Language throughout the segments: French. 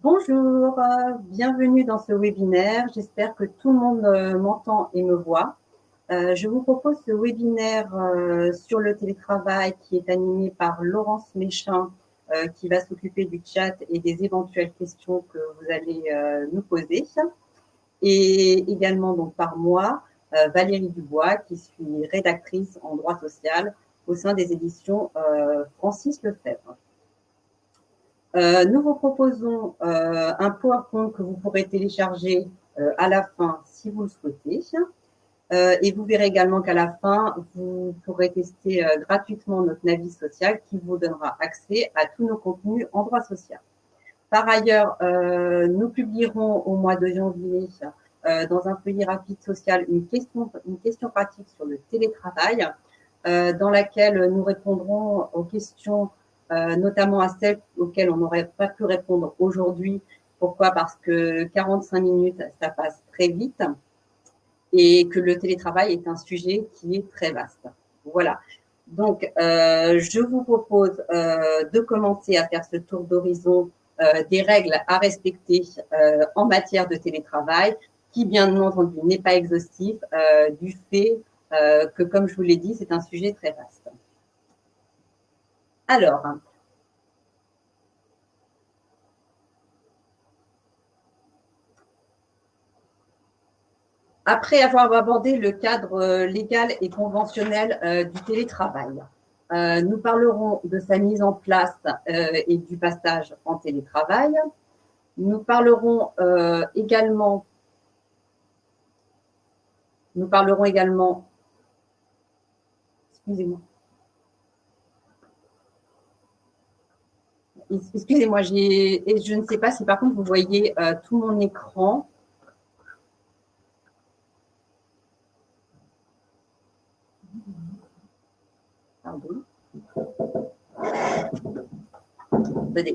Bonjour, bienvenue dans ce webinaire. J'espère que tout le monde m'entend et me voit. Je vous propose ce webinaire sur le télétravail qui est animé par Laurence Méchin, qui va s'occuper du chat et des éventuelles questions que vous allez nous poser. Et également donc par moi, Valérie Dubois, qui suis rédactrice en droit social au sein des éditions Francis Lefebvre. Nous vous proposons un PowerPoint que vous pourrez télécharger à la fin si vous le souhaitez. Et vous verrez également qu'à la fin, vous pourrez tester gratuitement notre Navis social qui vous donnera accès à tous nos contenus en droit social. Par ailleurs, nous publierons au mois de janvier dans un feuillet rapide social une question pratique sur le télétravail dans laquelle nous répondrons aux questions notamment à celles auxquelles on n'aurait pas pu répondre aujourd'hui. Pourquoi? Parce que 45 minutes, ça passe très vite et que le télétravail est un sujet qui est très vaste. Voilà. Donc, je vous propose de commencer à faire ce tour d'horizon des règles à respecter en matière de télétravail, qui bien entendu n'est pas exhaustif du fait que, comme je vous l'ai dit, c'est un sujet très vaste. Alors, après avoir abordé le cadre légal et conventionnel du télétravail, nous parlerons de sa mise en place et du passage en télétravail. Nous parlerons également, excusez-moi, je ne sais pas si par contre vous voyez tout mon écran. Pardon.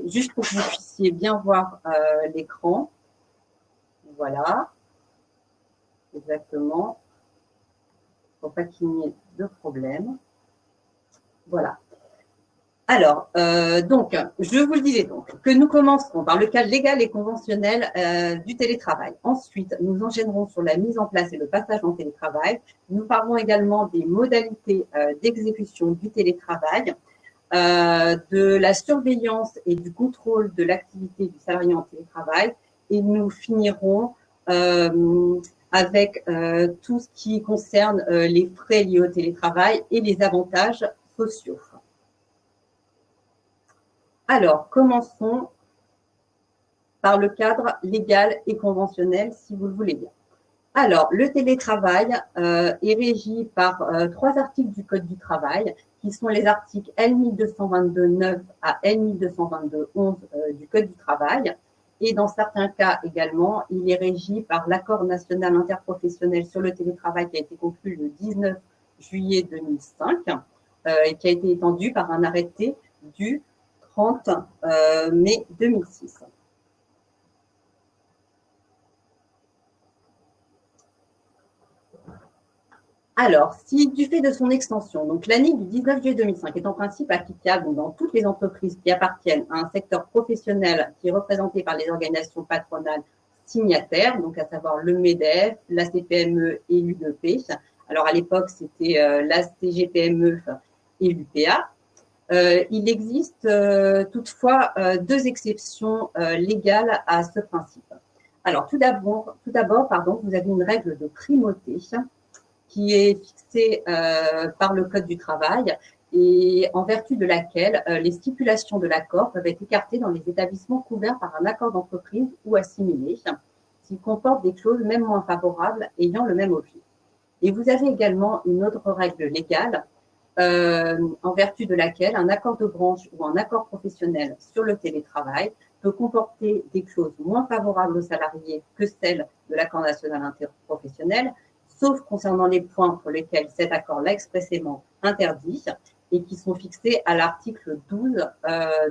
Juste pour que vous puissiez bien voir l'écran. Voilà. Exactement. Pour pas qu'il n'y ait de problème. Voilà. Alors, donc, je vous le disais donc, que nous commencerons par le cadre légal et conventionnel du télétravail. Ensuite, nous enchaînerons sur la mise en place et le passage en télétravail. Nous parlerons également des modalités d'exécution du télétravail, de la surveillance et du contrôle de l'activité du salarié en télétravail. Et nous finirons avec tout ce qui concerne les frais liés au télétravail et les avantages sociaux. Alors, commençons par le cadre légal et conventionnel, si vous le voulez bien. Alors, le télétravail est régi par 3 articles du Code du travail, qui sont les articles L1222-9 à L1222-11 du Code du travail. Et dans certains cas également, il est régi par l'accord national interprofessionnel sur le télétravail qui a été conclu le 19 juillet 2005 et qui a été étendu par un arrêté du 30 mai 2006. Alors, si du fait de son extension, donc l'année du 19 juillet 2005 est en principe applicable dans toutes les entreprises qui appartiennent à un secteur professionnel qui est représenté par les organisations patronales signataires, donc à savoir le MEDEF, la CPME et l'UDP. Alors à l'époque, c'était la CGPME et l'UPA. Il existe toutefois 2 exceptions légales à ce principe. Alors tout d'abord, vous avez une règle de primauté qui est fixée par le Code du travail et en vertu de laquelle les stipulations de l'accord peuvent être écartées dans les établissements couverts par un accord d'entreprise ou assimilé, s'ils comportent des clauses même moins favorables ayant le même objet. Et vous avez également une autre règle légale en vertu de laquelle un accord de branche ou un accord professionnel sur le télétravail peut comporter des clauses moins favorables aux salariés que celles de l'accord national interprofessionnel, sauf concernant les points pour lesquels cet accord l'a expressément interdit et qui sont fixés à l'article 12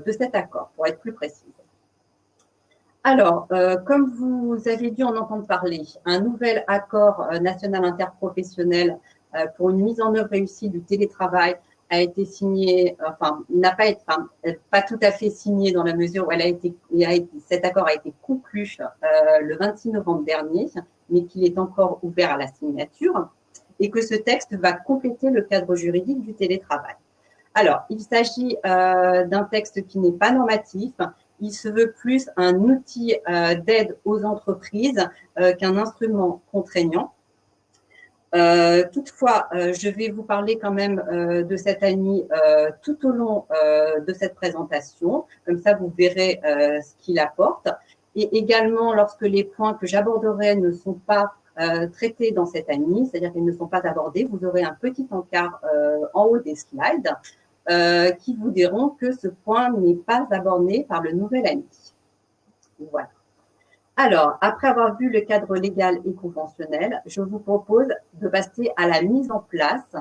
de cet accord, pour être plus précise. Alors, comme vous avez dû en entendre parler, un nouvel accord national interprofessionnel pour une mise en œuvre réussie du télétravail a été signée, enfin, n'a pas été, enfin, pas tout à fait signée dans la mesure où cet accord a été conclu le 26 novembre dernier, mais qu'il est encore ouvert à la signature, et que ce texte va compléter le cadre juridique du télétravail. Alors, il s'agit d'un texte qui n'est pas normatif. Il se veut plus un outil d'aide aux entreprises qu'un instrument contraignant. Toutefois, je vais vous parler quand même de cette ANI tout au long de cette présentation. Comme ça, vous verrez ce qu'il apporte. Et également, lorsque les points que j'aborderai ne sont pas traités dans cette ANI, c'est-à-dire qu'ils ne sont pas abordés, vous aurez un petit encart en haut des slides qui vous diront que ce point n'est pas abordé par le nouvel ANI. Voilà. Alors, après avoir vu le cadre légal et conventionnel, je vous propose de passer à la mise en place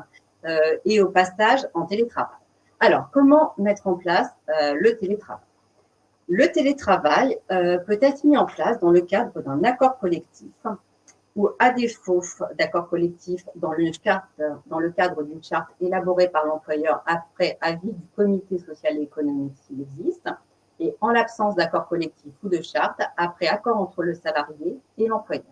et au passage en télétravail. Alors, comment mettre en place le télétravail? Le télétravail peut être mis en place dans le cadre d'un accord collectif ou, à défaut d'accord collectif, dans le cadre d'une charte élaborée par l'employeur après avis du comité social et économique s'il existe, et en l'absence d'accord collectif ou de charte, après accord entre le salarié et l'employeur.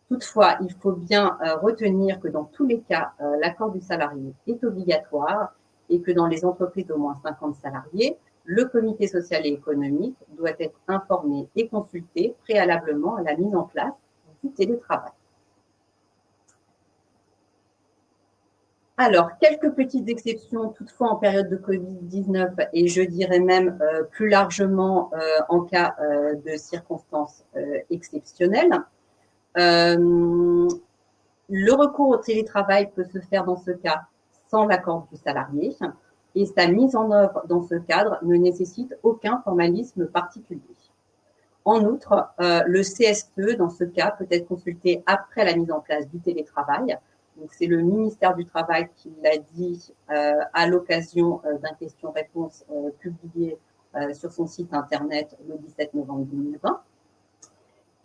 Toutefois, il faut bien retenir que dans tous les cas, l'accord du salarié est obligatoire et que dans les entreprises d'au moins 50 salariés, le comité social et économique doit être informé et consulté préalablement à la mise en place du télétravail. Alors, quelques petites exceptions toutefois en période de Covid-19 et je dirais même plus largement en cas de circonstances exceptionnelles. Le recours au télétravail peut se faire dans ce cas sans l'accord du salarié et sa mise en œuvre dans ce cadre ne nécessite aucun formalisme particulier. En outre, le CSE, dans ce cas, peut être consulté après la mise en place du télétravail. Donc, c'est le ministère du Travail qui l'a dit à l'occasion d'un question-réponse publié sur son site internet le 17 novembre 2020.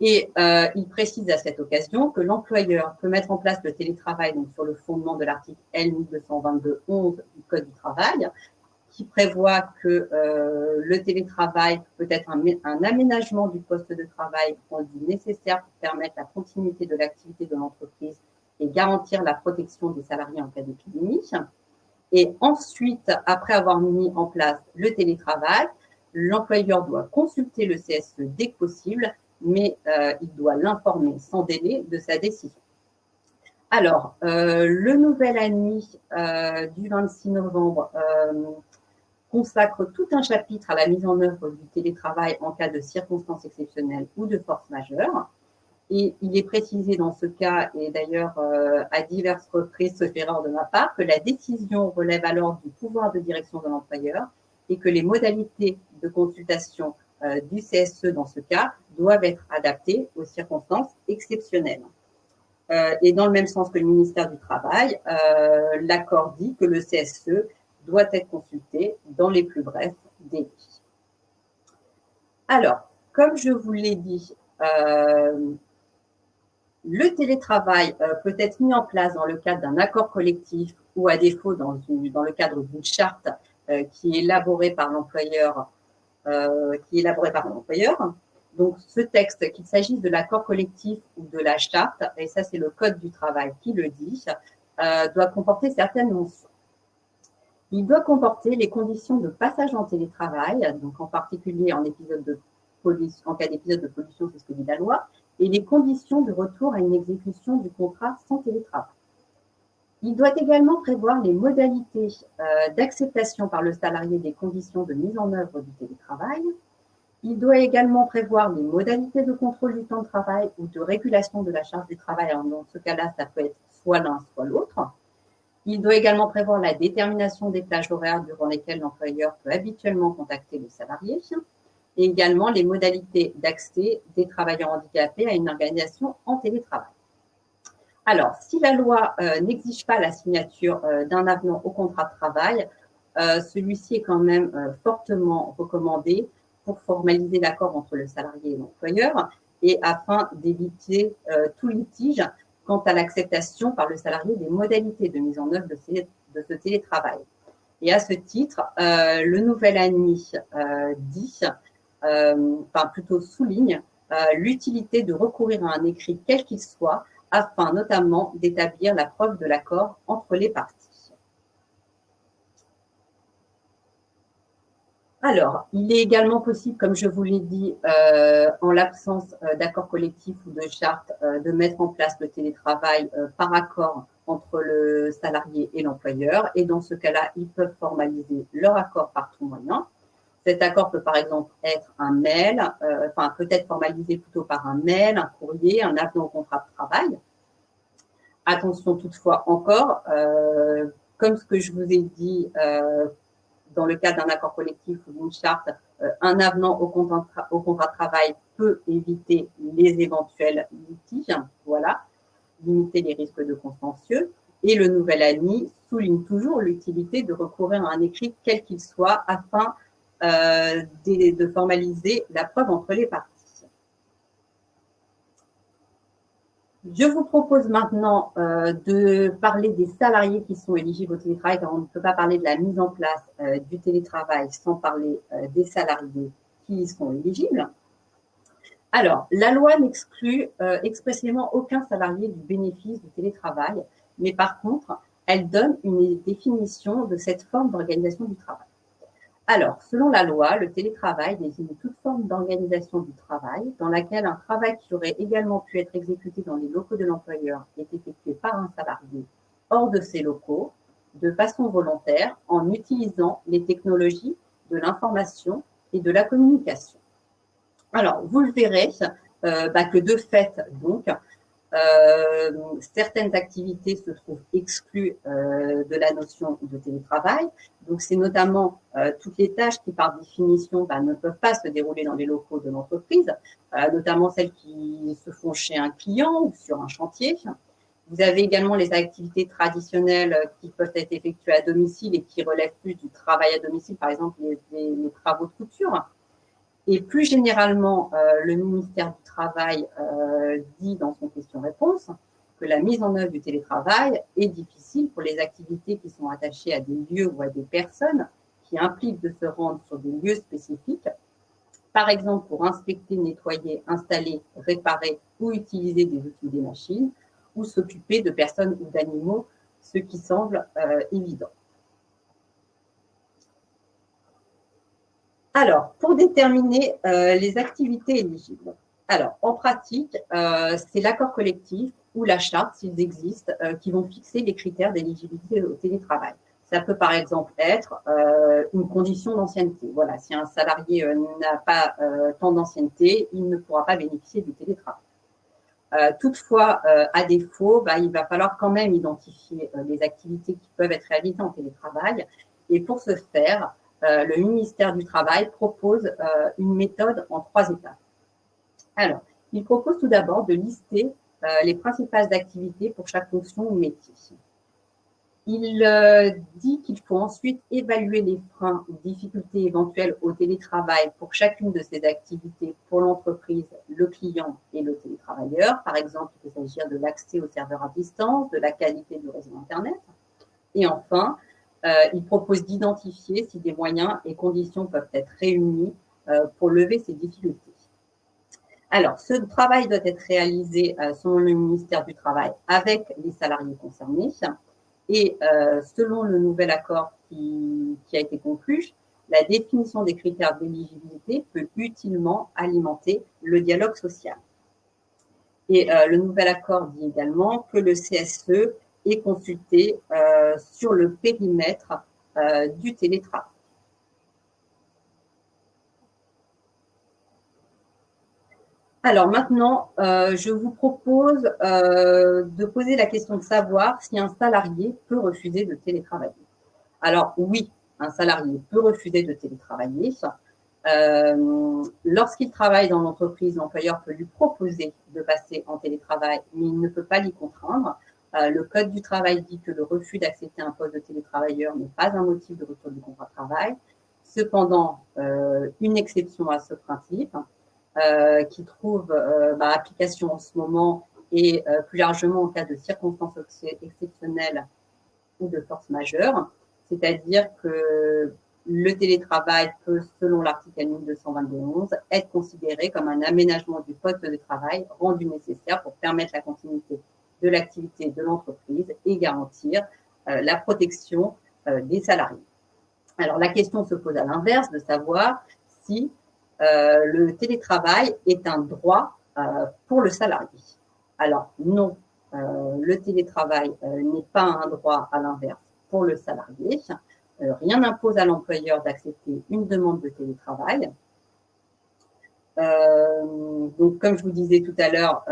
Et il précise à cette occasion que l'employeur peut mettre en place le télétravail donc sur le fondement de l'article L 1222-11 du Code du travail, qui prévoit que le télétravail peut être un aménagement du poste de travail rendu nécessaire pour permettre la continuité de l'activité de l'entreprise et garantir la protection des salariés en cas d'épidémie. Et ensuite, après avoir mis en place le télétravail, l'employeur doit consulter le CSE dès que possible, mais il doit l'informer sans délai de sa décision. Alors, le nouvel ANI du 26 novembre consacre tout un chapitre à la mise en œuvre du télétravail en cas de circonstances exceptionnelles ou de force majeure. Et il est précisé dans ce cas, et d'ailleurs à diverses reprises, sauf erreur de ma part, que la décision relève alors du pouvoir de direction de l'employeur et que les modalités de consultation du CSE dans ce cas doivent être adaptées aux circonstances exceptionnelles. Et dans le même sens que le ministère du Travail, l'accord dit que le CSE doit être consulté dans les plus brefs délais. Alors, comme je vous l'ai dit, le télétravail peut être mis en place dans le cadre d'un accord collectif ou à défaut dans le cadre d'une charte qui est élaborée par l'employeur. Donc, ce texte, qu'il s'agisse de l'accord collectif ou de la charte, et ça c'est le Code du travail qui le dit, doit comporter certaines mentions. Il doit comporter les conditions de passage en télétravail, donc en particulier en cas d'épisode de pollution, c'est ce que dit la loi, et les conditions de retour à une exécution du contrat sans télétravail. Il doit également prévoir les modalités d'acceptation par le salarié des conditions de mise en œuvre du télétravail. Il doit également prévoir les modalités de contrôle du temps de travail ou de régulation de la charge du travail. Alors, dans ce cas-là, ça peut être soit l'un, soit l'autre. Il doit également prévoir la détermination des plages horaires durant lesquelles l'employeur peut habituellement contacter le salarié et également les modalités d'accès des travailleurs handicapés à une organisation en télétravail. Alors, si la loi n'exige pas la signature d'un avenant au contrat de travail, celui-ci est quand même fortement recommandé pour formaliser l'accord entre le salarié et l'employeur et afin d'éviter tout litige quant à l'acceptation par le salarié des modalités de mise en œuvre de ce télétravail. Et à ce titre, le nouvel ANI dit, enfin plutôt souligne, l'utilité de recourir à un écrit quel qu'il soit, afin notamment d'établir la preuve de l'accord entre les parties. Alors, il est également possible, comme je vous l'ai dit, en l'absence d'accord collectif ou de charte, de mettre en place le télétravail par accord entre le salarié et l'employeur. Et dans ce cas-là, ils peuvent formaliser leur accord par tout moyen. Cet accord peut par exemple être un mail, enfin peut être formalisé plutôt par un mail, un courrier, un avenant au contrat de travail. Attention toutefois encore, comme ce que je vous ai dit, dans le cadre d'un accord collectif ou d'une charte, un avenant au contrat de travail peut éviter les éventuels litiges, voilà, limiter les risques de contentieux. Et le nouvel ANI souligne toujours l'utilité de recourir à un écrit quel qu'il soit afin de formaliser la preuve entre les parties. Je vous propose maintenant de parler des salariés qui sont éligibles au télétravail, car on ne peut pas parler de la mise en place du télétravail sans parler des salariés qui y sont éligibles. Alors, la loi n'exclut expressément aucun salarié du bénéfice du télétravail, mais par contre, elle donne une définition de cette forme d'organisation du travail. Alors, selon la loi, le télétravail désigne toute forme d'organisation du travail dans laquelle un travail qui aurait également pu être exécuté dans les locaux de l'employeur est effectué par un salarié hors de ces locaux, de façon volontaire, en utilisant les technologies de l'information et de la communication. Alors, vous le verrez que de fait, donc, certaines activités se trouvent exclues de la notion de télétravail. Donc, c'est notamment toutes les tâches qui, par définition, ne peuvent pas se dérouler dans les locaux de l'entreprise, notamment celles qui se font chez un client ou sur un chantier. Vous avez également les activités traditionnelles qui peuvent être effectuées à domicile et qui relèvent plus du travail à domicile, par exemple les travaux de couture. Et plus généralement, le ministère du Travail dit dans son question-réponse que la mise en œuvre du télétravail est difficile pour les activités qui sont attachées à des lieux ou à des personnes qui impliquent de se rendre sur des lieux spécifiques, par exemple pour inspecter, nettoyer, installer, réparer ou utiliser des outils ou des machines, ou s'occuper de personnes ou d'animaux, ce qui semble évident. Alors, pour déterminer les activités éligibles. Alors, en pratique, c'est l'accord collectif ou la charte, s'ils existent, qui vont fixer les critères d'éligibilité au télétravail. Ça peut par exemple être une condition d'ancienneté. Voilà, si un salarié n'a pas tant d'ancienneté, il ne pourra pas bénéficier du télétravail. Toutefois, à défaut, il va falloir quand même identifier les activités qui peuvent être réalisées en télétravail. Et pour ce faire, le ministère du Travail propose une méthode en 3 étapes. Alors, il propose tout d'abord de lister les principales activités pour chaque fonction ou métier. Il dit qu'il faut ensuite évaluer les freins ou difficultés éventuelles au télétravail pour chacune de ces activités pour l'entreprise, le client et le télétravailleur. Par exemple, il peut s'agir de l'accès au serveur à distance, de la qualité du réseau Internet. Et enfin, il propose d'identifier si des moyens et conditions peuvent être réunis pour lever ces difficultés. Alors, ce travail doit être réalisé selon le ministère du Travail avec les salariés concernés. Et selon le nouvel accord qui a été conclu, la définition des critères d'éligibilité peut utilement alimenter le dialogue social. Et le nouvel accord dit également que le CSE est consulté sur le périmètre du télétravail. Alors maintenant, je vous propose de poser la question de savoir si un salarié peut refuser de télétravailler. Alors oui, un salarié peut refuser de télétravailler. Lorsqu'il travaille dans l'entreprise, l'employeur peut lui proposer de passer en télétravail, mais il ne peut pas l'y contraindre. Le Code du travail dit que le refus d'accepter un poste de télétravailleur n'est pas un motif de rupture du contrat de travail. Cependant, une exception à ce principe, qui trouve application en ce moment et plus largement en cas de circonstances exceptionnelles ou de force majeure, c'est-à-dire que le télétravail peut, selon l'article 1222-11, être considéré comme un aménagement du poste de travail rendu nécessaire pour permettre la continuité de l'activité de l'entreprise et garantir la protection des salariés. Alors, la question se pose à l'inverse, de savoir si le télétravail est un droit pour le salarié. Alors, non, le télétravail n'est pas un droit à l'inverse pour le salarié. Rien n'impose à l'employeur d'accepter une demande de télétravail. Donc, comme je vous disais tout à l'heure,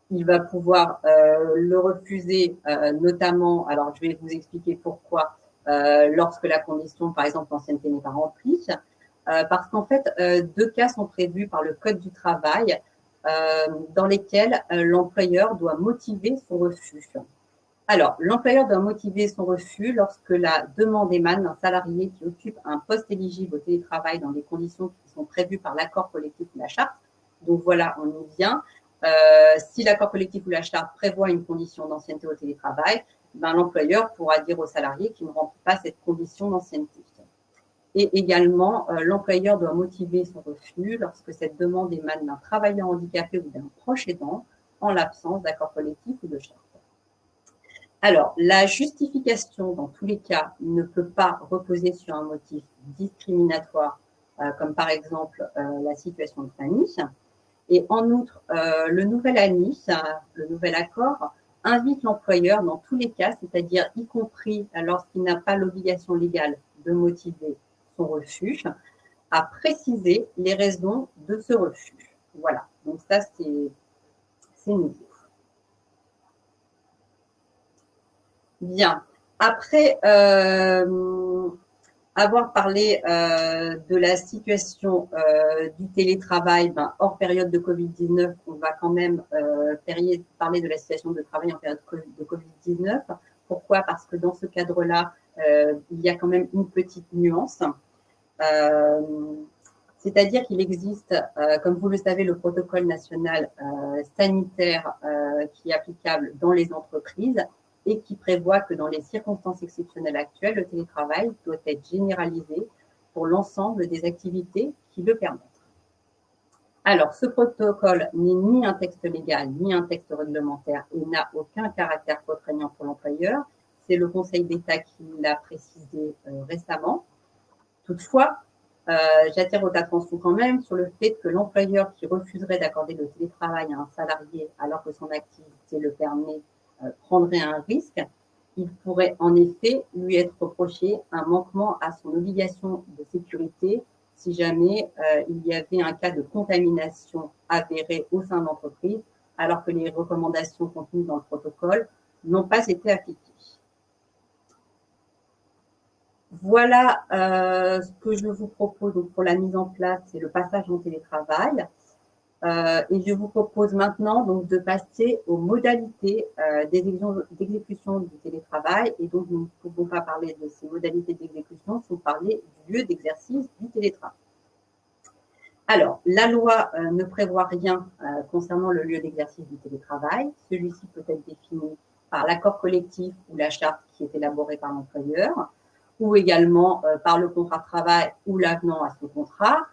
il va pouvoir le refuser, notamment, alors je vais vous expliquer pourquoi, lorsque la condition, par exemple, l'ancienneté n'est pas remplie, parce qu'en fait, deux cas sont prévus par le Code du travail dans lesquels l'employeur doit motiver son refus. Alors, l'employeur doit motiver son refus lorsque la demande émane d'un salarié qui occupe un poste éligible au télétravail dans des conditions qui sont prévues par l'accord collectif ou la charte. Donc voilà, on y vient. Si l'accord collectif ou la charte prévoit une condition d'ancienneté au télétravail, ben, l'employeur pourra dire au salarié qu'il ne remplit pas cette condition d'ancienneté. Et également, l'employeur doit motiver son refus lorsque cette demande émane d'un travailleur handicapé ou d'un proche aidant en l'absence d'accord collectif ou de charte. Alors, la justification, dans tous les cas, ne peut pas reposer sur un motif discriminatoire, comme par exemple la situation de famille. Et en outre, le nouvel ANI, le nouvel accord, invite l'employeur dans tous les cas, c'est-à-dire y compris lorsqu'il n'a pas l'obligation légale de motiver son refus, à préciser les raisons de ce refus. Voilà, donc ça c'est nouveau. Bien, après avoir parlé de la situation du télétravail hors période de Covid-19, on va quand même parler de la situation de travail en période de Covid-19. Pourquoi? Parce que dans ce cadre-là, il y a quand même une petite nuance. C'est-à-dire qu'il existe, comme vous le savez, le protocole national sanitaire qui est applicable dans les entreprises et qui prévoit que dans les circonstances exceptionnelles actuelles, le télétravail doit être généralisé pour l'ensemble des activités qui le permettent. Alors, ce protocole n'est ni un texte légal, ni un texte réglementaire et n'a aucun caractère contraignant pour l'employeur. C'est le Conseil d'État qui l'a précisé récemment. Toutefois, j'attire votre attention quand même sur le fait que l'employeur qui refuserait d'accorder le télétravail à un salarié alors que son activité le permet prendrait un risque. Il pourrait en effet lui être reproché un manquement à son obligation de sécurité si jamais il y avait un cas de contamination avérée au sein de l'entreprise alors que les recommandations contenues dans le protocole n'ont pas été appliquées. Voilà ce que je vous propose donc, pour la mise en place et le passage en télétravail. Et je vous propose maintenant donc de passer aux modalités d'exécution du télétravail. Et donc, nous ne pouvons pas parler de ces modalités d'exécution sans parler du lieu d'exercice du télétravail. Alors, la loi ne prévoit rien concernant le lieu d'exercice du télétravail. Celui-ci peut être défini par l'accord collectif ou la charte qui est élaborée par l'employeur, ou également par le contrat de travail ou l'avenant à ce contrat.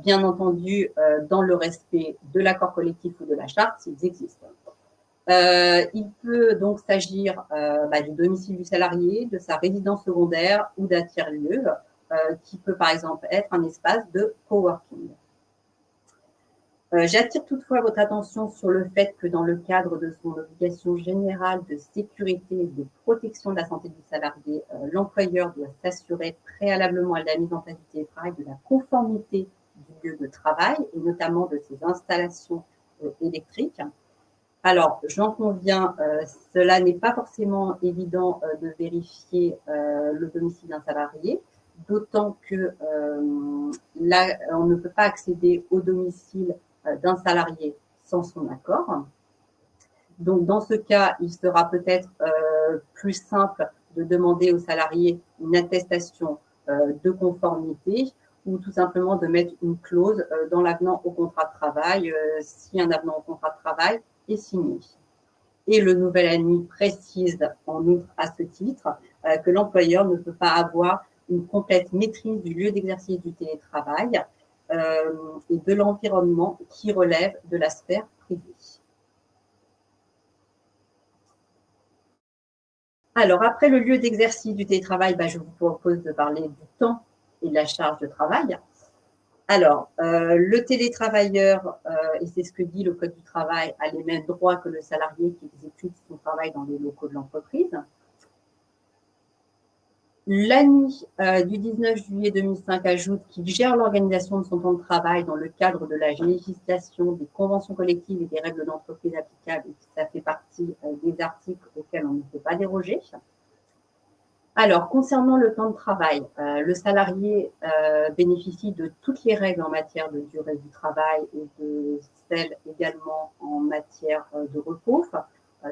Bien entendu, dans le respect de l'accord collectif ou de la charte, s'ils existent. Il peut donc s'agir du domicile du salarié, de sa résidence secondaire ou d'un tiers-lieu, qui peut par exemple être un espace de coworking. J'attire toutefois votre attention sur le fait que dans le cadre de son obligation générale de sécurité et de protection de la santé du salarié, l'employeur doit s'assurer préalablement à la mise en place du télétravail de la conformité du lieu de travail et notamment de ses installations électriques. Alors, j'en conviens, cela n'est pas forcément évident de vérifier le domicile d'un salarié, d'autant que là, on ne peut pas accéder au domicile d'un salarié sans son accord. Donc, dans ce cas, il sera peut-être plus simple de demander au salarié une attestation de conformité ou tout simplement de mettre une clause dans l'avenant au contrat de travail si un avenant au contrat de travail est signé. Et le nouvel ANI précise en outre à ce titre que l'employeur ne peut pas avoir une complète maîtrise du lieu d'exercice du télétravail et de l'environnement qui relève de la sphère privée. Alors, après le lieu d'exercice du télétravail, je vous propose de parler du temps et de la charge de travail. Alors, le télétravailleur, et c'est ce que dit le Code du travail, a les mêmes droits que le salarié qui exécute son travail dans les locaux de l'entreprise. L'ANI du 19 juillet 2005 ajoute qu'il gère l'organisation de son temps de travail dans le cadre de la législation, des conventions collectives et des règles d'entreprise applicables, et que ça fait partie des articles auxquels on ne peut pas déroger. Alors, concernant le temps de travail, le salarié bénéficie de toutes les règles en matière de durée du travail et de celles également en matière de repos.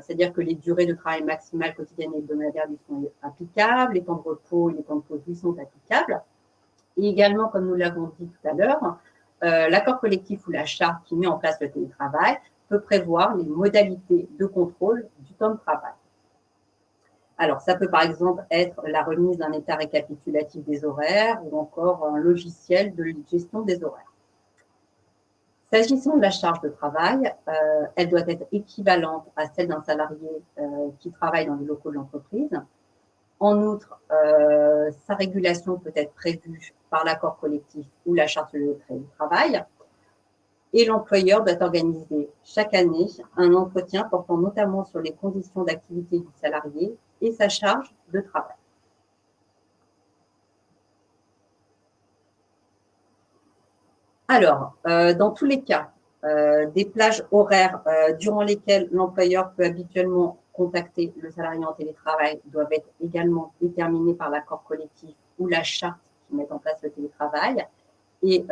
C'est-à-dire que les durées de travail maximales quotidiennes et hebdomadaires lui sont applicables, les temps de repos et les temps de pause lui sont applicables. Et également, comme nous l'avons dit tout à l'heure, l'accord collectif ou la charte qui met en place le télétravail peut prévoir les modalités de contrôle du temps de travail. Alors, ça peut par exemple être la remise d'un état récapitulatif des horaires ou encore un logiciel de gestion des horaires. S'agissant de la charge de travail, elle doit être équivalente à celle d'un salarié qui travaille dans les locaux de l'entreprise. En outre, sa régulation peut être prévue par l'accord collectif ou la charte de travail. Et l'employeur doit organiser chaque année un entretien portant notamment sur les conditions d'activité du salarié et sa charge de travail. Alors, dans tous les cas, des plages horaires durant lesquelles l'employeur peut habituellement contacter le salarié en télétravail doivent être également déterminées par l'accord collectif ou la charte qui met en place le télétravail. Et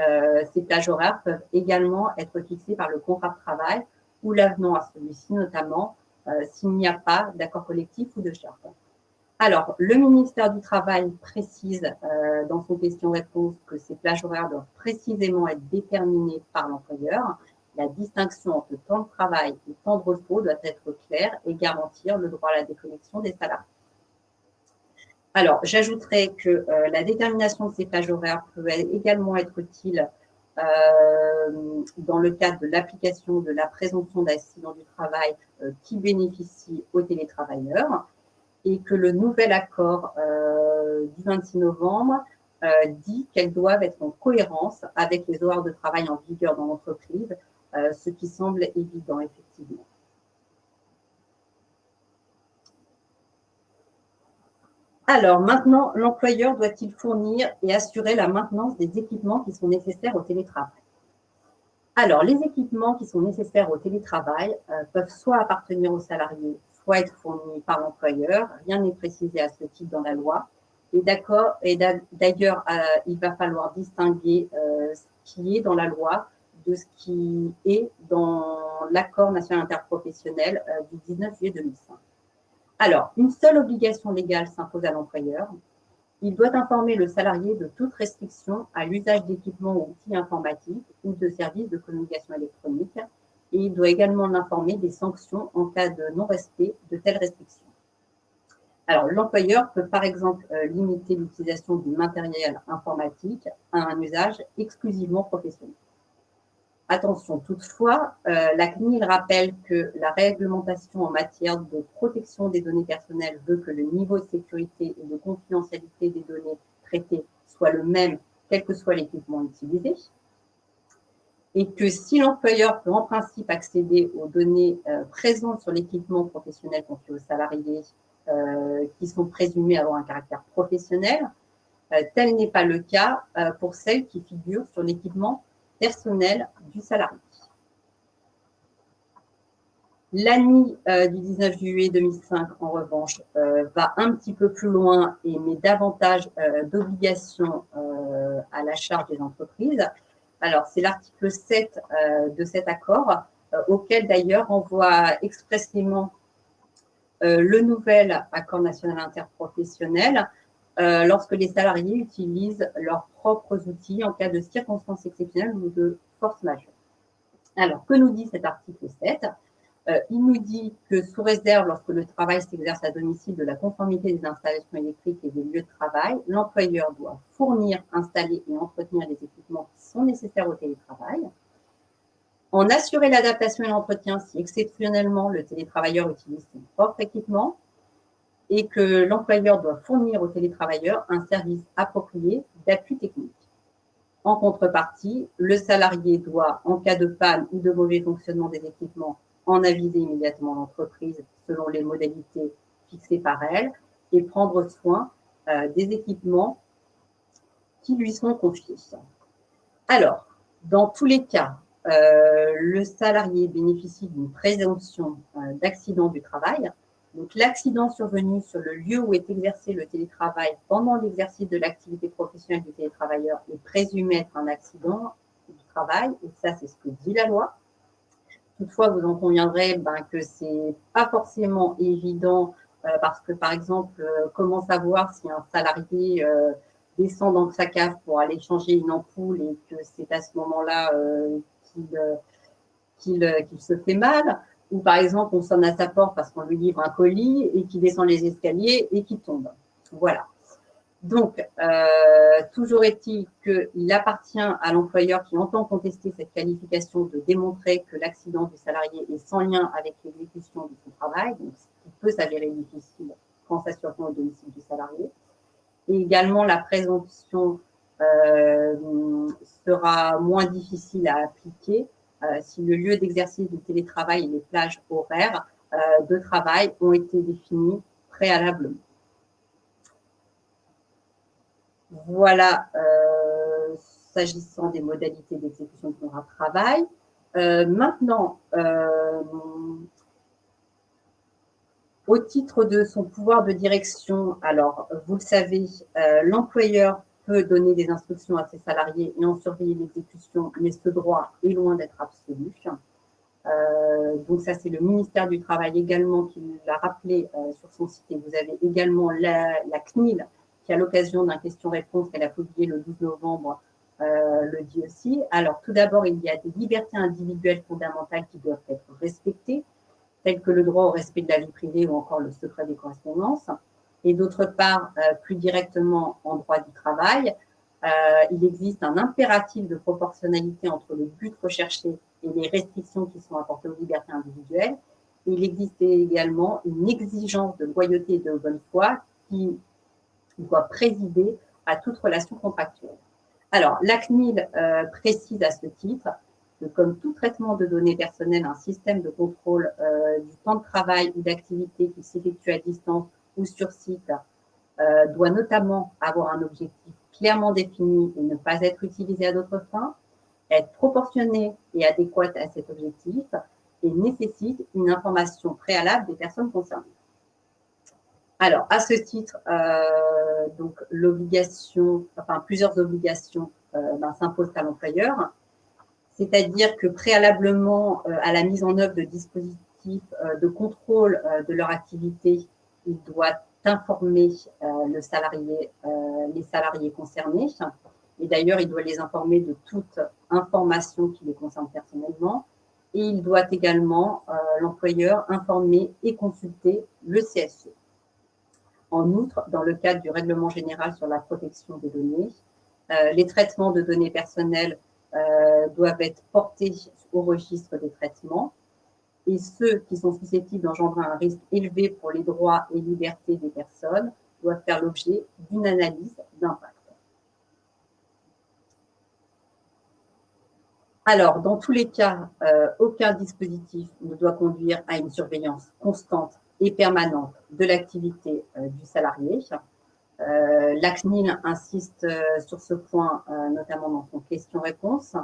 ces plages horaires peuvent également être fixées par le contrat de travail ou l'avenant à celui-ci, notamment s'il n'y a pas d'accord collectif ou de charte. Alors, le ministère du Travail précise dans son question-réponse que ces plages horaires doivent précisément être déterminées par l'employeur. La distinction entre temps de travail et temps de repos doit être claire et garantir le droit à la déconnexion des salariés. Alors, j'ajouterais que la détermination de ces plages horaires peut également être utile dans le cadre de l'application de la présomption d'accident du travail qui bénéficie aux télétravailleurs et que le nouvel accord du 26 novembre dit qu'elles doivent être en cohérence avec les horaires de travail en vigueur dans l'entreprise, ce qui semble évident effectivement. Alors maintenant, l'employeur doit-il fournir et assurer la maintenance des équipements qui sont nécessaires au télétravail? Alors, les équipements qui sont nécessaires au télétravail peuvent soit appartenir aux salariés, soit être fournis par l'employeur. Rien n'est précisé à ce titre dans la loi. Et d'ailleurs, il va falloir distinguer ce qui est dans la loi de ce qui est dans l'accord national interprofessionnel du 19 juillet 2005. Alors, une seule obligation légale s'impose à l'employeur. Il doit informer le salarié de toute restriction à l'usage d'équipements ou outils informatiques ou de services de communication électronique. Et il doit également l'informer des sanctions en cas de non-respect de telles restrictions. Alors, l'employeur peut par exemple limiter l'utilisation du matériel informatique à un usage exclusivement professionnel. Attention toutefois, la CNIL rappelle que la réglementation en matière de protection des données personnelles veut que le niveau de sécurité et de confidentialité des données traitées soit le même, quel que soit l'équipement utilisé, et que si l'employeur peut en principe accéder aux données présentes sur l'équipement professionnel confié aux salariés qui sont présumés avoir un caractère professionnel, tel n'est pas le cas pour celles qui figurent sur l'équipement personnel du salarié. L'ANI du 19 juillet 2005, en revanche, va un petit peu plus loin et met davantage d'obligations à la charge des entreprises. Alors, c'est l'article 7 de cet accord, auquel d'ailleurs renvoie expressément le nouvel accord national interprofessionnel lorsque les salariés utilisent leurs propres outils en cas de circonstances exceptionnelles ou de force majeure. Alors, que nous dit cet article 7 ? Il nous dit que sous réserve, lorsque le travail s'exerce à domicile, de la conformité des installations électriques et des lieux de travail, l'employeur doit fournir, installer et entretenir les équipements qui sont nécessaires au télétravail, en assurer l'adaptation et l'entretien si exceptionnellement le télétravailleur utilise son propre équipement, et que l'employeur doit fournir aux télétravailleurs un service approprié d'appui technique. En contrepartie, le salarié doit, en cas de panne ou de mauvais fonctionnement des équipements, en aviser immédiatement l'entreprise selon les modalités fixées par elle et prendre soin des équipements qui lui sont confiés. Alors, dans tous les cas, le salarié bénéficie d'une présomption d'accident du travail. Donc, l'accident survenu sur le lieu où est exercé le télétravail pendant l'exercice de l'activité professionnelle du télétravailleur est présumé être un accident du travail, et ça, c'est ce que dit la loi. Toutefois, vous en conviendrez que c'est pas forcément évident parce que, par exemple, comment savoir si un salarié descend dans sa cave pour aller changer une ampoule et que c'est à ce moment-là qu'il se fait mal, ou par exemple, on sonne à sa porte parce qu'on lui livre un colis et qu'il descend les escaliers et qu'il tombe. Voilà. Donc, toujours est-il qu'il appartient à l'employeur qui entend contester cette qualification de démontrer que l'accident du salarié est sans lien avec l'exécution de son travail, donc ce qui peut s'avérer difficile quand ça survient au domicile du salarié. Et également, la présomption sera moins difficile à appliquer si le lieu d'exercice du télétravail et les plages horaires de travail ont été définis préalablement. Voilà, s'agissant des modalités d'exécution du contrat de travail. Maintenant, au titre de son pouvoir de direction, alors, vous le savez, l'employeur peut donner des instructions à ses salariés et en surveiller l'exécution, mais ce droit est loin d'être absolu. Donc ça, c'est le ministère du Travail également qui l'a rappelé sur son site. Et vous avez également la CNIL qui, à l'occasion d'un question-réponse qu'elle a publié le 12 novembre, le dit aussi. Alors, tout d'abord, il y a des libertés individuelles fondamentales qui doivent être respectées, telles que le droit au respect de la vie privée ou encore le secret des correspondances. Et d'autre part, plus directement en droit du travail, il existe un impératif de proportionnalité entre le but recherché et les restrictions qui sont apportées aux libertés individuelles. Il existe également une exigence de loyauté et de bonne foi qui doit présider à toute relation contractuelle. Alors, la CNIL précise à ce titre que, comme tout traitement de données personnelles, un système de contrôle du temps de travail ou d'activité qui s'effectue à distance ou sur site doit notamment avoir un objectif clairement défini et ne pas être utilisé à d'autres fins, être proportionné et adéquate à cet objectif et nécessite une information préalable des personnes concernées. Alors, à ce titre, donc l'obligation, enfin plusieurs obligations s'imposent à l'employeur, c'est-à-dire que préalablement à la mise en œuvre de dispositifs de contrôle de leur activité, il doit informer les salariés concernés. Et d'ailleurs, il doit les informer de toute information qui les concerne personnellement. Et il doit également, l'employeur, informer et consulter le CSE. En outre, dans le cadre du règlement général sur la protection des données, les traitements de données personnelles doivent être portés au registre des traitements et ceux qui sont susceptibles d'engendrer un risque élevé pour les droits et libertés des personnes doivent faire l'objet d'une analyse d'impact. Alors, dans tous les cas, aucun dispositif ne doit conduire à une surveillance constante et permanente de l'activité du salarié. La CNIL insiste sur ce point, notamment dans son question-réponse.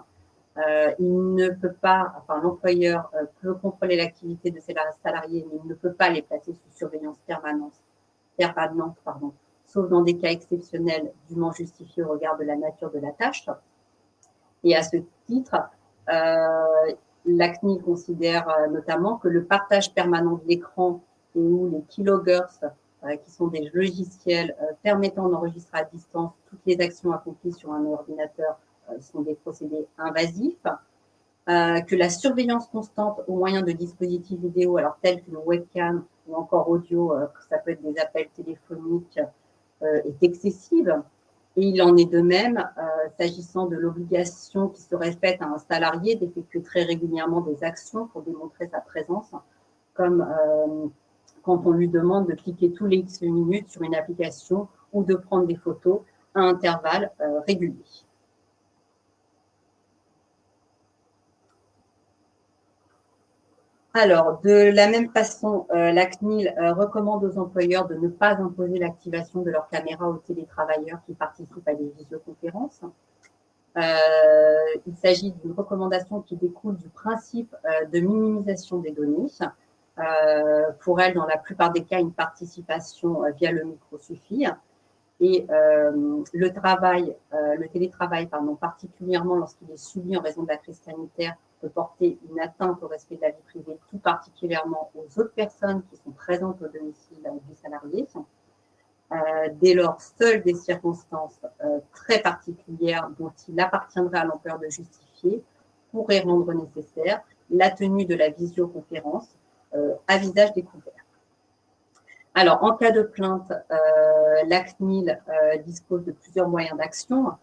Il ne peut pas, enfin l'employeur peut contrôler l'activité de ses salariés, mais il ne peut pas les placer sous surveillance permanente, sauf dans des cas exceptionnels dûment justifiés au regard de la nature de la tâche. Et à ce titre, la CNIL considère notamment que le partage permanent de l'écran et ou les keyloggers, qui sont des logiciels permettant d'enregistrer à distance toutes les actions accomplies sur un ordinateur, sont des procédés invasifs. que la surveillance constante au moyen de dispositifs vidéo, alors tels qu'une webcam ou encore audio, ça peut être des appels téléphoniques, est excessive. Et il en est de même s'agissant de l'obligation qui serait faite à un salarié d'effectuer très régulièrement des actions pour démontrer sa présence, comme quand on lui demande de cliquer tous les X minutes sur une application ou de prendre des photos à intervalles réguliers. Alors, de la même façon, la CNIL recommande aux employeurs de ne pas imposer l'activation de leur caméra aux télétravailleurs qui participent à des visioconférences. Il s'agit d'une recommandation qui découle du principe de minimisation des données. Pour elle, dans la plupart des cas, une participation via le micro suffit. Et le télétravail, particulièrement lorsqu'il est subi en raison de la crise sanitaire, peut porter une atteinte au respect de la vie privée, tout particulièrement aux autres personnes qui sont présentes au domicile du salarié. Dès lors, seules des circonstances très particulières dont il appartiendra à l'employeur de justifier pourraient rendre nécessaire la tenue de la visioconférence à visage découvert. Alors, en cas de plainte, la CNIL dispose de plusieurs moyens d'action.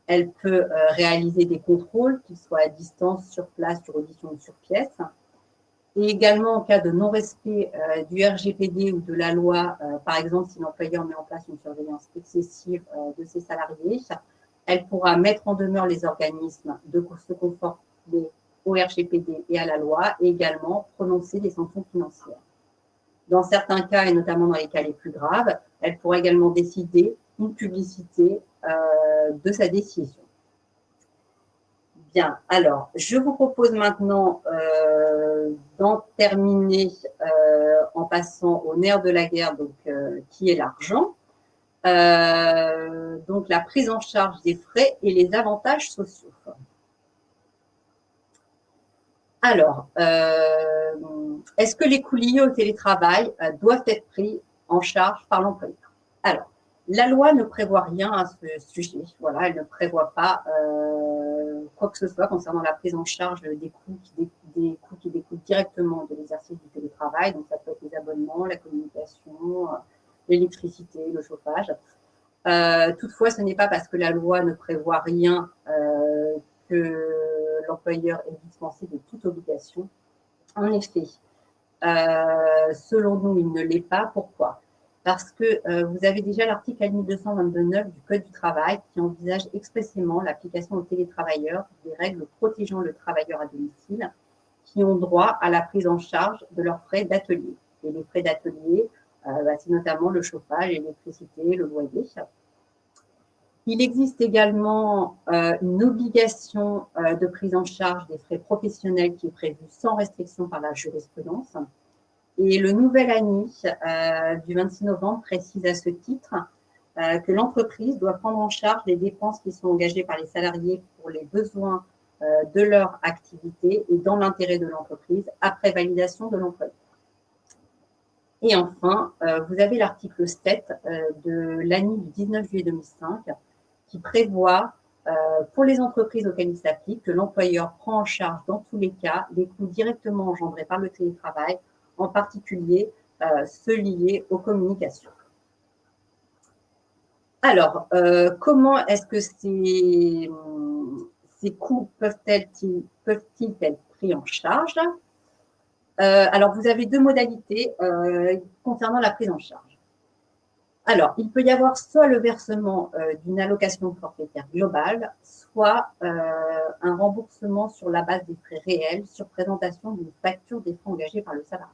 Elle peut réaliser des contrôles, qu'ils soient à distance, sur place, sur audition ou sur pièce. Et également, en cas de non-respect du RGPD ou de la loi, par exemple, si l'employeur met en place une surveillance excessive de ses salariés, elle pourra mettre en demeure les organismes de se conformer au RGPD et à la loi, et également prononcer des sanctions financières. Dans certains cas, et notamment dans les cas les plus graves, elle pourra également décider une publicité de sa décision. Bien, alors, je vous propose maintenant d'en terminer en passant au nerf de la guerre, donc, qui est l'argent. Donc, la prise en charge des frais et les avantages sociaux. Alors, est-ce que les coûts liés au télétravail doivent être pris en charge par l'employeur? Alors, la loi ne prévoit rien à ce sujet. Voilà, elle ne prévoit pas quoi que ce soit concernant la prise en charge des coûts qui découlent directement de l'exercice du télétravail. Donc, ça peut être les abonnements, la communication, l'électricité, le chauffage. Toutefois, ce n'est pas parce que la loi ne prévoit rien que l'employeur est dispensé de toute obligation. En effet, selon nous, il ne l'est pas. Pourquoi? Parce que vous avez déjà l'article 1222.9 du Code du travail qui envisage expressément l'application aux télétravailleurs des règles protégeant le travailleur à domicile qui ont droit à la prise en charge de leurs frais d'atelier. Et les frais d'atelier, c'est notamment le chauffage, l'électricité, le loyer. Il existe également une obligation de prise en charge des frais professionnels qui est prévue sans restriction par la jurisprudence. Et le nouvel ANI du 26 novembre précise à ce titre que l'entreprise doit prendre en charge les dépenses qui sont engagées par les salariés pour les besoins de leur activité et dans l'intérêt de l'entreprise après validation de l'employeur. Et enfin, vous avez l'article 7 de l'ANI du 19 juillet 2005 qui prévoit pour les entreprises auxquelles il s'applique que l'employeur prend en charge dans tous les cas les coûts directement engendrés par le télétravail, en particulier ceux liés aux communications. Alors, comment est-ce que ces coûts peuvent-ils être pris en charge? Alors, vous avez deux modalités concernant la prise en charge. Alors, il peut y avoir soit le versement d'une allocation forfaitaire globale, soit un remboursement sur la base des frais réels sur présentation d'une facture des frais engagés par le salarié.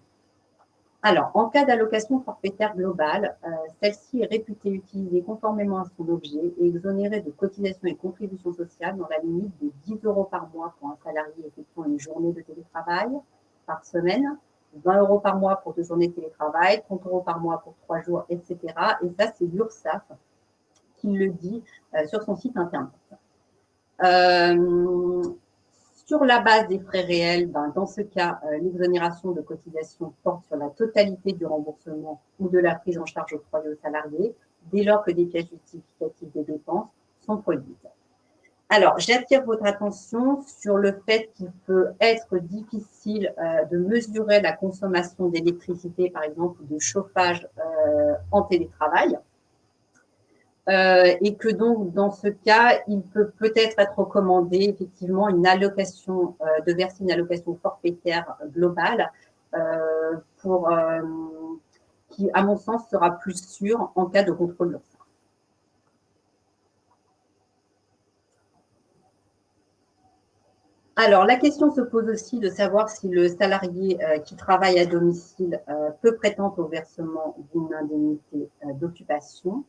Alors, en cas d'allocation forfaitaire globale, celle-ci est réputée utilisée conformément à son objet et exonérée de cotisations et contributions sociales dans la limite de 10 € par mois pour un salarié effectuant une journée de télétravail par semaine, 20 € par mois pour 2 journées de télétravail, 30 € par mois pour 3 jours, etc. Et ça, c'est l'URSSAF qui le dit sur son site internet. Sur la base des frais réels, dans ce cas, l'exonération de cotisation porte sur la totalité du remboursement ou de la prise en charge octroyée aux salariés, dès lors que des pièces justificatives des dépenses sont produites. Alors, j'attire votre attention sur le fait qu'il peut être difficile de mesurer la consommation d'électricité, par exemple, ou de chauffage en télétravail. Et que donc, dans ce cas, il peut peut-être être recommandé effectivement une allocation, de verser une allocation forfaitaire globale pour, qui, à mon sens, sera plus sûre en cas de contrôle d'urgence. Alors, la question se pose aussi de savoir si le salarié qui travaille à domicile peut prétendre au versement d'une indemnité d'occupation.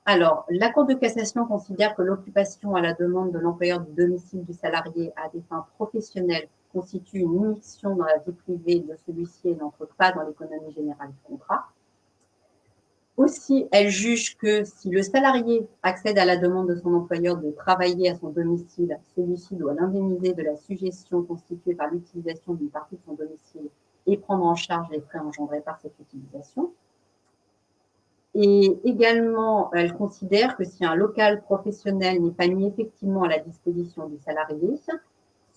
Alors, la Cour de cassation considère que l'occupation à la demande de l'employeur du domicile du salarié à des fins professionnelles constitue une immixtion dans la vie privée de celui-ci et n'entre pas dans l'économie générale du contrat. Aussi, elle juge que si le salarié accède à la demande de son employeur de travailler à son domicile, celui-ci doit l'indemniser de la suggestion constituée par l'utilisation d'une partie de son domicile et prendre en charge les frais engendrés par cette utilisation. Et également, elle considère que si un local professionnel n'est pas mis effectivement à la disposition du salarié,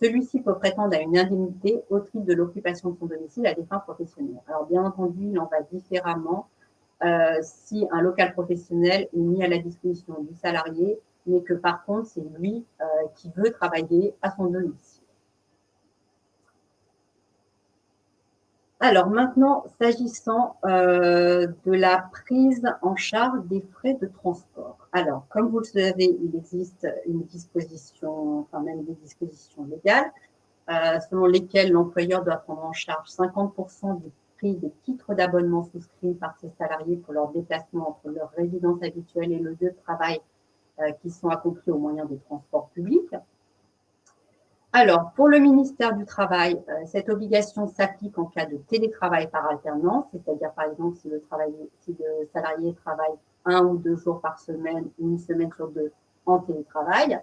celui-ci peut prétendre à une indemnité au titre de l'occupation de son domicile à des fins professionnelles. Alors, bien entendu, il en va différemment si un local professionnel est mis à la disposition du salarié, mais que par contre, c'est lui qui veut travailler à son domicile. Alors maintenant, s'agissant de la prise en charge des frais de transport. Alors, comme vous le savez, il existe une disposition, enfin même des dispositions légales, selon lesquelles l'employeur doit prendre en charge 50% du prix des titres d'abonnement souscrits par ses salariés pour leur déplacement entre leur résidence habituelle et le lieu de travail qui sont accomplis au moyen des transports publics. Alors, pour le ministère du Travail, cette obligation s'applique en cas de télétravail par alternance, c'est-à-dire par exemple si le salarié travaille 1 ou 2 jours par semaine ou une semaine sur 2 en télétravail.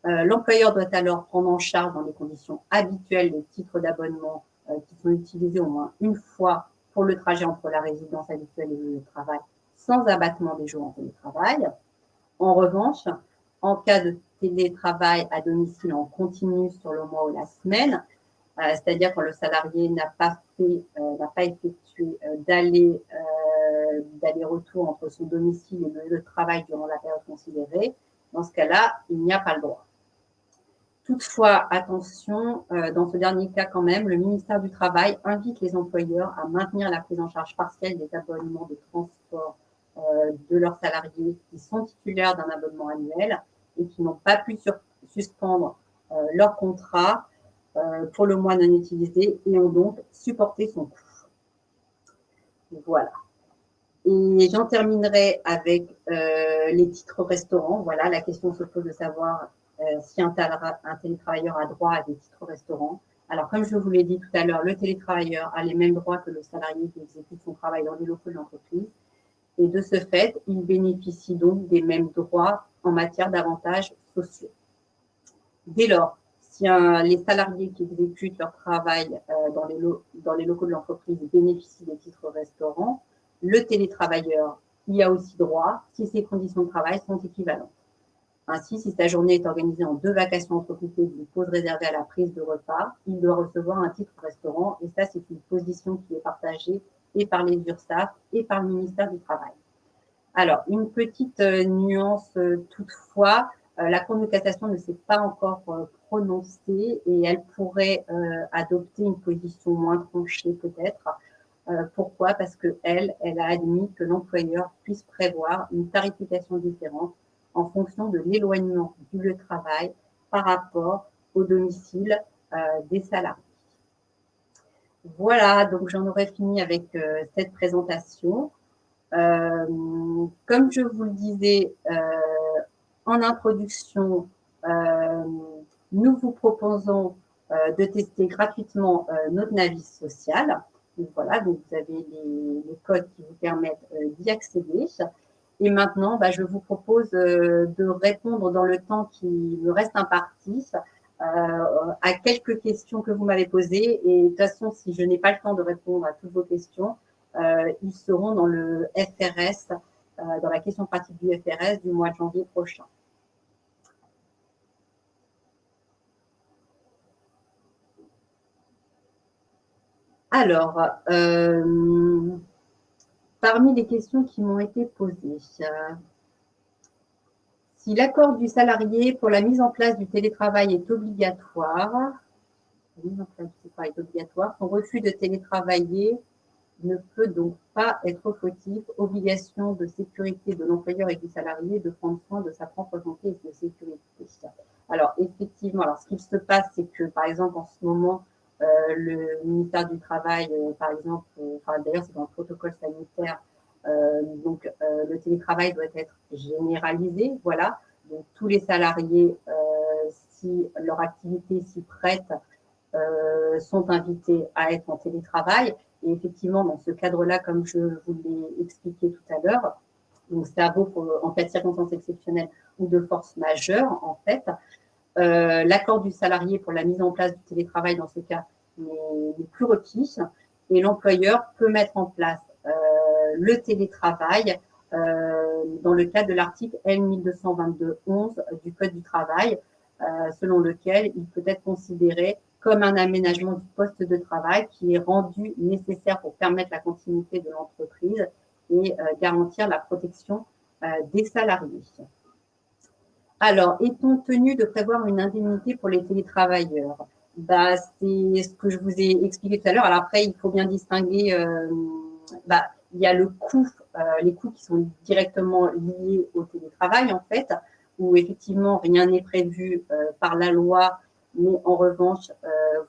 L'employeur doit alors prendre en charge dans les conditions habituelles les titres d'abonnement qui sont utilisés au moins une fois pour le trajet entre la résidence habituelle et le lieu de travail, sans abattement des jours en télétravail. En revanche, en cas de télétravail à domicile en continu sur le mois ou la semaine, c'est-à-dire quand le salarié n'a pas effectué d'aller-retour entre son domicile et le lieu de travail durant la période considérée, dans ce cas-là, il n'y a pas le droit. Toutefois, attention, dans ce dernier cas quand même, le ministère du Travail invite les employeurs à maintenir la prise en charge partielle des abonnements de transport de leurs salariés qui sont titulaires d'un abonnement annuel et qui n'ont pas pu suspendre leur contrat pour le mois non utilisé et ont donc supporté son coût. Voilà. Et j'en terminerai avec les titres restaurants. Voilà, la question se pose de savoir si un télétravailleur a droit à des titres restaurants. Alors, comme je vous l'ai dit tout à l'heure, le télétravailleur a les mêmes droits que le salarié qui exécute son travail dans les locaux de l'entreprise. Et de ce fait, il bénéficie donc des mêmes droits en matière d'avantages sociaux. Dès lors, si les salariés qui exécutent leur travail dans les locaux de l'entreprise bénéficient des titres restaurants, le télétravailleur y a aussi droit si ses conditions de travail sont équivalentes. Ainsi, si sa journée est organisée en 2 vacations entrecoupées d'une pause réservée à la prise de repas, il doit recevoir un titre restaurant et ça, c'est une position qui est partagée et par les URSSAF et par le ministère du Travail. Alors, une petite nuance toutefois, la Cour de cassation ne s'est pas encore prononcée et elle pourrait adopter une position moins tranchée peut-être. Pourquoi? Parce qu'elle a admis que l'employeur puisse prévoir une tarification différente en fonction de l'éloignement du lieu de travail par rapport au domicile des salariés. Voilà, donc j'en aurais fini avec cette présentation. Comme je vous le disais en introduction, nous vous proposons de tester gratuitement notre Navis social. Donc voilà, donc vous avez les codes qui vous permettent d'y accéder. Et maintenant, je vous propose de répondre dans le temps qui me reste imparti à quelques questions que vous m'avez posées. Et de toute façon, si je n'ai pas le temps de répondre à toutes vos questions, ils seront dans le FRS, dans la question pratique du FRS du mois de janvier prochain. Alors, parmi les questions qui m'ont été posées, si l'accord du salarié pour la mise en place du télétravail est obligatoire, la mise en place du télétravail est obligatoire, son refus de télétravailler ne peut donc pas être fautif. Obligation de sécurité de l'employeur et du salarié de prendre soin de sa propre santé et de sécurité. Alors, effectivement, alors ce qu'il se passe, c'est que, par exemple, en ce moment, le ministère du Travail, par exemple, enfin, d'ailleurs, c'est dans le protocole sanitaire, donc le télétravail doit être généralisé, voilà. Donc, tous les salariés, si leur activité s'y prête, sont invités à être en télétravail. Et effectivement, dans ce cadre-là, comme je vous l'ai expliqué tout à l'heure, donc ça vaut pour, en cas de circonstances exceptionnelles ou de force majeure, en fait. L'accord du salarié pour la mise en place du télétravail, dans ce cas, n'est plus requis. Et l'employeur peut mettre en place le télétravail dans le cadre de l'article L 1222-11 du Code du travail, selon lequel il peut être considéré comme un aménagement du poste de travail qui est rendu nécessaire pour permettre la continuité de l'entreprise et garantir la protection des salariés. Alors, est-on tenu de prévoir une indemnité pour les télétravailleurs? Bah, c'est ce que je vous ai expliqué tout à l'heure. Alors après, il faut bien distinguer, il y a le coût, les coûts qui sont directement liés au télétravail, en fait, où effectivement, rien n'est prévu par la loi, mais en revanche,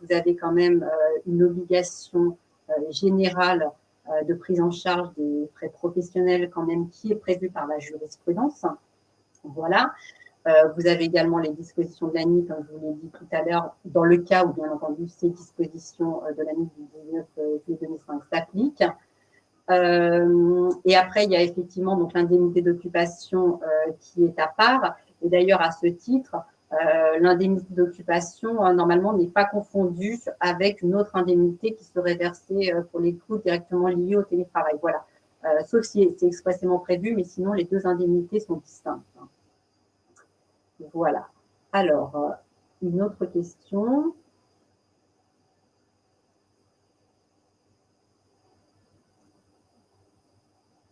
vous avez quand même une obligation générale de prise en charge des frais professionnels quand même qui est prévue par la jurisprudence. Voilà. Vous avez également les dispositions de l'ANI, comme je vous l'ai dit tout à l'heure, dans le cas où, bien entendu, ces dispositions de l'ANI du 19 juillet 2005 s'appliquent. Et après, il y a effectivement donc l'indemnité d'occupation qui est à part. Et d'ailleurs, à ce titre, l'indemnité d'occupation, normalement, n'est pas confondue avec une autre indemnité qui serait versée pour les coûts directement liés au télétravail. Voilà. Sauf si c'est expressément prévu, mais sinon, les deux indemnités sont distinctes. Voilà. Alors, une autre question.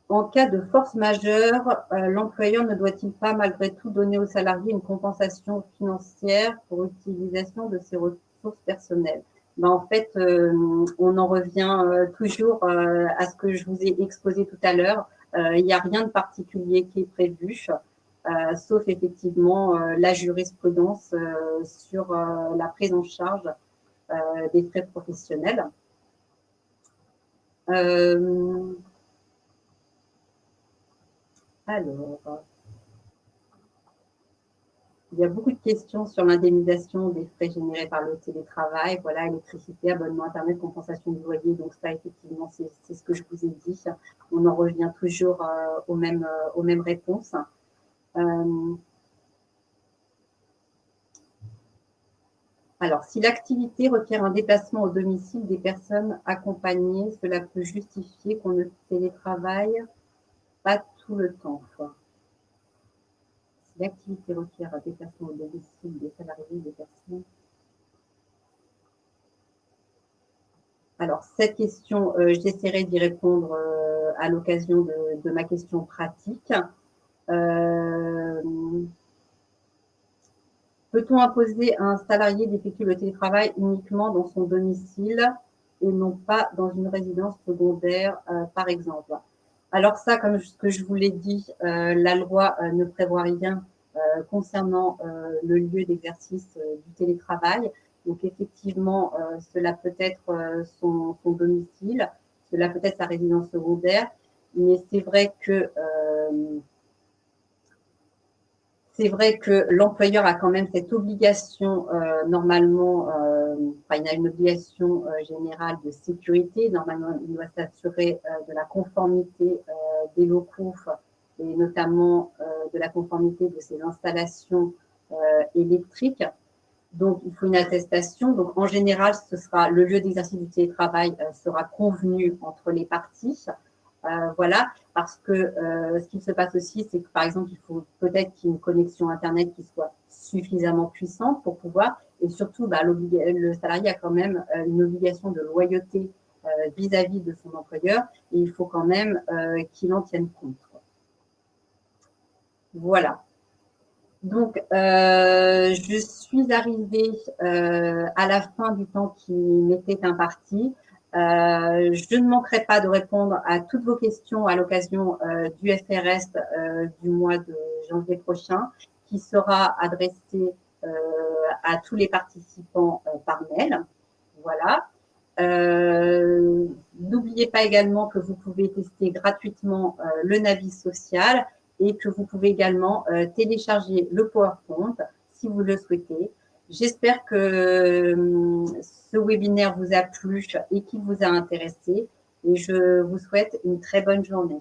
En cas de force majeure, l'employeur ne doit-il pas malgré tout donner aux salariés une compensation financière pour utilisation de ses ressources personnelles? En fait, on en revient toujours à ce que je vous ai exposé tout à l'heure. Il n'y a rien de particulier qui est prévu. Sauf effectivement la jurisprudence sur la prise en charge des frais professionnels. Alors, il y a beaucoup de questions sur l'indemnisation des frais générés par le télétravail. Voilà, électricité, abonnement Internet, compensation du loyer. Donc ça, effectivement, c'est ce que je vous ai dit. On en revient toujours aux mêmes réponses. Alors, si l'activité requiert un déplacement au domicile des personnes accompagnées, cela peut justifier qu'on ne télétravaille pas tout le temps. Si l'activité requiert un déplacement au domicile des salariés des personnes. Alors, cette question, j'essaierai d'y répondre à l'occasion de ma question pratique. Peut-on imposer à un salarié d'effectuer le télétravail uniquement dans son domicile et non pas dans une résidence secondaire, par exemple? Alors ça, comme ce que je vous l'ai dit, la loi ne prévoit rien concernant le lieu d'exercice du télétravail. Donc effectivement, cela peut être son domicile, cela peut être sa résidence secondaire, mais c'est vrai que l'employeur a quand même cette obligation, normalement, il a une obligation générale de sécurité. Normalement, il doit s'assurer de la conformité des locaux et notamment de la conformité de ses installations électriques. Donc, il faut une attestation. Donc, en général, ce sera le lieu d'exercice du télétravail sera convenu entre les parties. Voilà, parce que ce qui se passe aussi, c'est que par exemple, il faut peut-être qu'il y ait une connexion Internet qui soit suffisamment puissante pour pouvoir, et surtout, le salarié a quand même une obligation de loyauté vis-à-vis de son employeur et il faut quand même qu'il en tienne compte. Voilà. Donc, je suis arrivée à la fin du temps qui m'était imparti. Je ne manquerai pas de répondre à toutes vos questions à l'occasion du FRS du mois de janvier prochain, qui sera adressé à tous les participants par mail. Voilà. N'oubliez pas également que vous pouvez tester gratuitement le Navis social et que vous pouvez également télécharger le PowerPoint si vous le souhaitez. J'espère que ce webinaire vous a plu et qu'il vous a intéressé et je vous souhaite une très bonne journée.